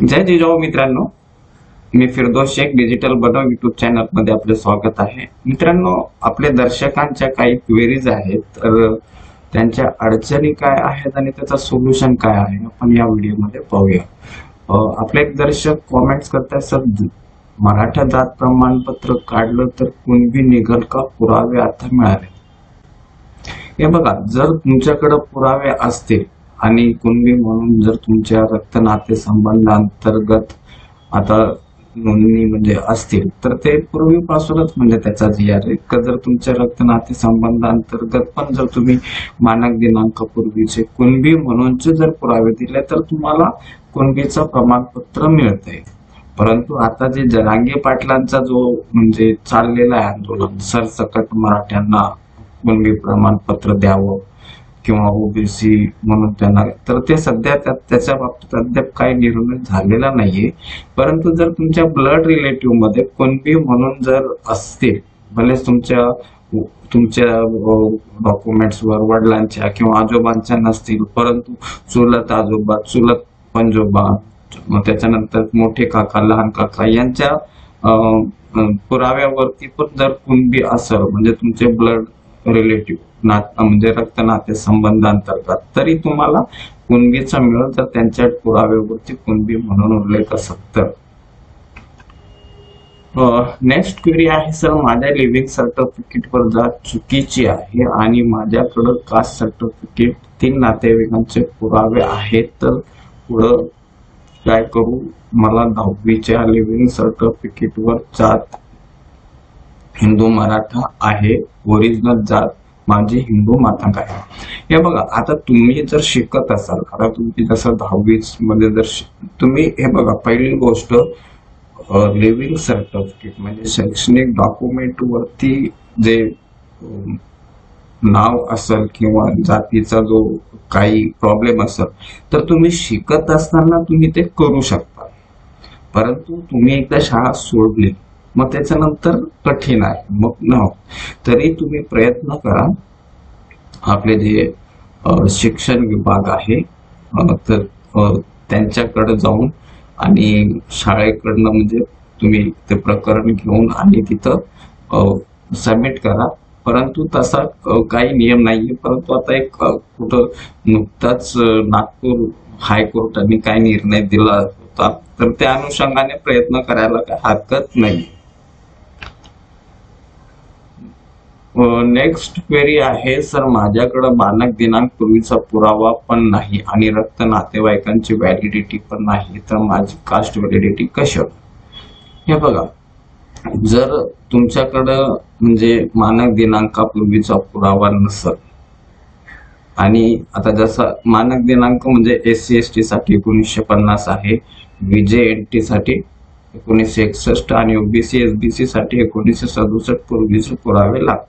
जय जिजाऊ मित्रांनो, मी फिरदौस शेख डिजिटल बनव YouTube channel मध्ये आपले स्वागत आहे। मित्रांनो, आपले दर्शकांच्या काही क्वेरीज आहेत, तर त्यांच्या अडचणी काय आहेत आणि त्याचा सोल्युशन काय आहे आपण या व्हिडिओमध्ये पाहूया। आपले एक दर्शक कमेंट्स करतात, सर मराठा जात प्रमाणपत्र काढलं तर कुणबी निघल का, पुरावे आता मिळाले? हे बघा, जर तुमच्याकडे पुरावे असतील आणि कुणबी म्हणून जर तुमच्या रक्त नाते संबंध अंतर्गत आता नोंदणी म्हणजे असतील तर ते पूर्वीपासूनच म्हणजे त्याचा GR आहे। जर तुमच्या रक्त नाते संबंध अंतर्गत पण जर तुम्ही मानक दिनांकापूर्वीचे कुणबी म्हणूनचे जर पुरावे दिले तर तुम्हाला कुणबीचं प्रमाणपत्र मिळते। परंतु आता जे जरांगे पाटलांचा जो म्हणजे चाललेला आहे आंदोलन, सरसकट मराठ्यांना कुणबी प्रमाणपत्र द्यावं किंवा OBC म्हणून त्यांना, तर ते सध्या त्याच्या बाबतीत अद्याप काही निर्णय झालेला नाहीये। परंतु जर तुमच्या ब्लड रिलेटिव्ह मध्ये कुणबी म्हणून जर असतील, भले तुमच्या डॉक्युमेंट्स वर वडिलांच्या किंवा आजोबांच्या नसतील, परंतु चुलत आजोबा, चुलत पंजोबा, मग त्याच्यानंतर मोठे काका, लहान काका यांच्या पुराव्यावरती पण जर कुणबी असेल, म्हणजे तुमचे ब्लड रिलेटिव्ह म्हणजे रक्त नाते संबंध अंतर्गत, तरी तुम्हाला कुणबीचा मिळेल जर त्यांच्या पुराव्यावरती कुणबी म्हणून उल्लेख असेल तर। नेक्स्ट क्वेरी आहे, सर माझ्या लिव्हिंग सर्टिफिकेट वर जात चुकीची आहे आणि माझ्याकडे कास्ट सर्टिफिकेट 3 नातेवाईकांचे पुरावे आहेत, तर पुढं काय करू? मला 10वीच्या लिव्हिंग सर्टिफिकेट वर जात हिंदू मराठा आहे, ओरिजिनल जात माझी हिंदू मातंग आहे। हे बघा, आता तुम्ही जर शिकत असाल, आता तुम्ही जसं 10वी मध्ये जर तुम्ही हे बघा, पहिली गोष्ट लिव्हिंग सर्टिफिकेट म्हणजे शैक्षणिक डॉक्युमेंट वरती जे नाव असेल किंवा जातीचा जो काही प्रॉब्लेम असेल तर तुम्ही शिकत असताना तुम्ही ते करू शकता। परंतु तुम्ही एकदा शाळा सोडली मग त्याच्यानंतर कठीण आहे, मग न तरी तुम्ही प्रयत्न करा। आपले जे शिक्षण विभाग आहे तर त्यांच्याकडे जाऊन आणि शाळेकडनं म्हणजे तुम्ही ते प्रकरण घेऊन आणि तिथं सबमिट करा। परंतु तसा काही नियम नाहीये, परंतु आता एक कुठं नुकताच नागपूर हायकोर्टाने काय निर्णय दिला होता, तर त्या अनुषंगाने प्रयत्न करायला काही हरकत नाही। नेक्स्ट क्वेरी आहे, सर माझ्याकडे मानक दिनांक पूर्वीचा पुरावा पण नाही आणि रक्त नातेवाईकांची व्हॅलिडिटी पण नाही, तर माझी कास्ट व्हॅलिडिटी कशी होईल? हे बघा, जर तुमच्याकडं म्हणजे मानक दिनांकापूर्वीचा पुरावा नसेल आणि आता जसं मानक दिनांक म्हणजे SC ST साठी 1950 आहे, VJ NT साठी 1961 आणि OBC SBC साठी 1967 पूर्वीचे पुरावे लागतात।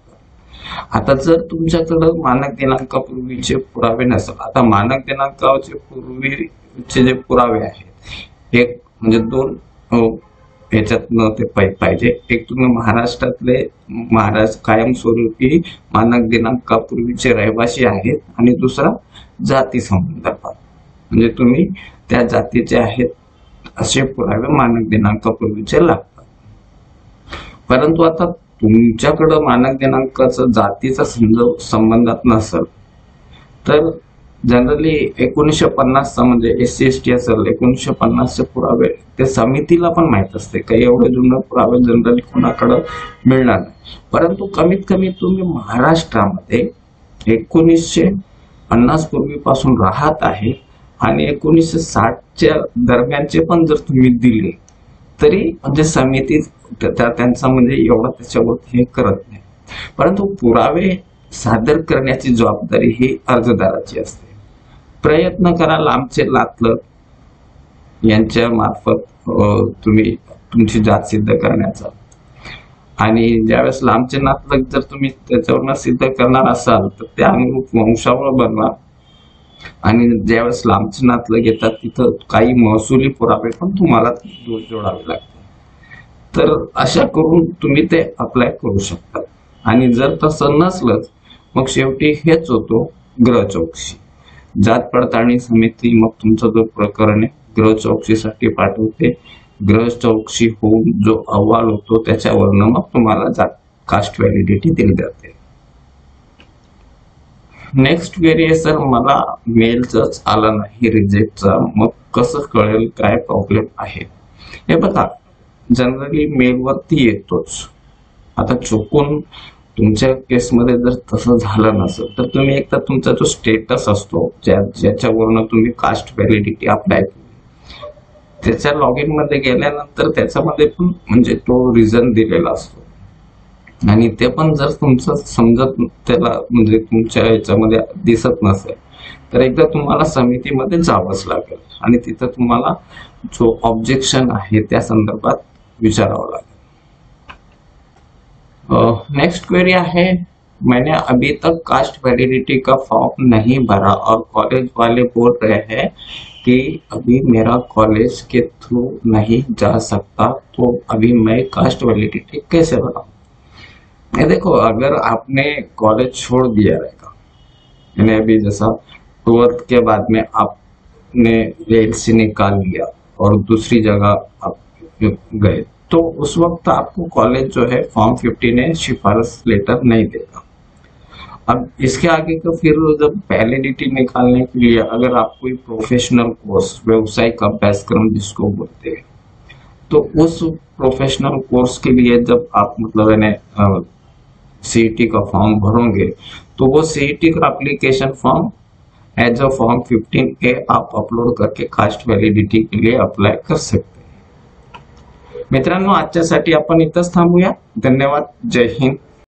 आता जर तुमच्याकडे मानक दिनांकापूर्वीचे पुरावे नसेल, आता मानक दिनांकाचे पूर्वीचे जे पुरावे आहेत, एक म्हणजे 2 ह्याच्यातनं ते पाहिजे। एक तुम्ही महाराष्ट्रातले कायमस्वरूपी मानक दिनांकापूर्वीचे रहिवासी आहेत आणि दुसरा जाती संबंधात म्हणजे तुम्ही त्या जातीचे आहेत असे पुरावे मानक दिनांकापूर्वीचे लागतात। परंतु आता तुमच्याकडे मानक दिनांकाचा जातीचा संबंधात नसेल तर जनरली 1950 म्हणजे SC ST असेल, 1950चे पुरावे ते समितीला पण माहित असते, काही एवढे जुने पुरावे जनरली कोणाकडे मिळणार नाही। परंतु कमीत कमी तुम्ही महाराष्ट्रामध्ये 1950 पूर्वीपासून राहत आहे आणि 1960च्या दरम्यानचे पण जर तुम्ही दिले तरी म्हणजे समिती त्यांचा म्हणजे एवढा त्याच्यावरती हे करत नाही। परंतु पुरावे सादर करण्याची जबाबदारी ही अर्जदाराची असते। प्रयत्न करा लांबचे नातलग यांच्या मार्फत तुम्ही तुमची जात सिद्ध करण्याचा, आणि ज्यावेळेस लांबचे नातलग जर तुम्ही त्याच्यावर सिद्ध करणार असाल तर त्या अनुरूप वंशावळ बनवा, आणि ज्यावेळेस लांबचे नातलग येतात तिथं काही महसुली पुरावे पण तुम्हाला जोडावे लागतात। तर अशा करून तुम्ही ते अप्लाय करू शकता। आणि जर तसं नसलंच मग शेवटी हेच होतो ग्रह चौकशी, जात पडताळणी समिती मग तुमचं जो प्रकरण आहे ग्रह चौकशीसाठी पाठवते. ग्रह चौकशी होऊन जो अहवाल होतो त्याच्यावरनं मग तुम्हाला कास्ट व्हॅलिडिटी दिली जाते. नेक्स्ट क्वेरी आहे सर, मला मेलच आला नाही रिजेक्टचा, मग कसं कळेल काय प्रॉब्लेम आहे? हे बघा, जनरली मेलवरती येतोच. आता चुकून तुमच्या केसमध्ये जर तसं झालं नसेल तर तुम्ही एकदा तुमचा जो स्टेटस असतो ज्याच्यावरनं तुम्ही कास्ट व्हॅलिडिटी अप्लाय केली त्याच्या लॉग इन मध्ये गेल्यानंतर त्याच्यामध्ये पण म्हणजे तो रिझन दिलेला असतो, आणि ते पण जर तुमचं समजत त्याला म्हणजे तुमच्या याच्यामध्ये दिसत नसेल तर एकदा तुम्हाला समितीमध्ये जावंच लागेल आणि तिथं तुम्हाला जो ऑब्जेक्शन आहे त्या संदर्भात विचारावं लागेल. नेक्स्ट क्वेरी है, मैंने अभी तक कास्ट वैलिडिटी का फॉर्म नहीं भरा और कॉलेज वाले बोल रहे हैं कि अभी मेरा कॉलेज के थ्रू नहीं जा सकता, तो अभी मैं कास्ट वैलिडिटी कैसे भराऊं? ये देखो, अगर आपने कॉलेज छोड़ दिया रहेगा, यानी अभी जैसा 12th के बाद में आपने एलसी निकाल लिया और दूसरी जगह आप गए, तो उस वक्त आपको कॉलेज जो है फॉर्म 15 सिफारिश लेटर नहीं देगा. अब इसके आगे का फिर जब वैलिडिटी निकालने के लिए अगर आप कोई प्रोफेशनल कोर्स, व्यावसायिक अभ्यासक्रम जिसको बोलते हैं, तो उस प्रोफेशनल कोर्स के लिए जब आप मतलब सीईटी का फॉर्म भरोगे तो वो सीईटी का application form as a form 15A आप अपलोड करके कास्ट वैलिडिटी के लिए अप्लाई कर सकते हैं. मित्रांनो, आजच्यासाठी आपण इथंच थांबूया. धन्यवाद. जय हिंद.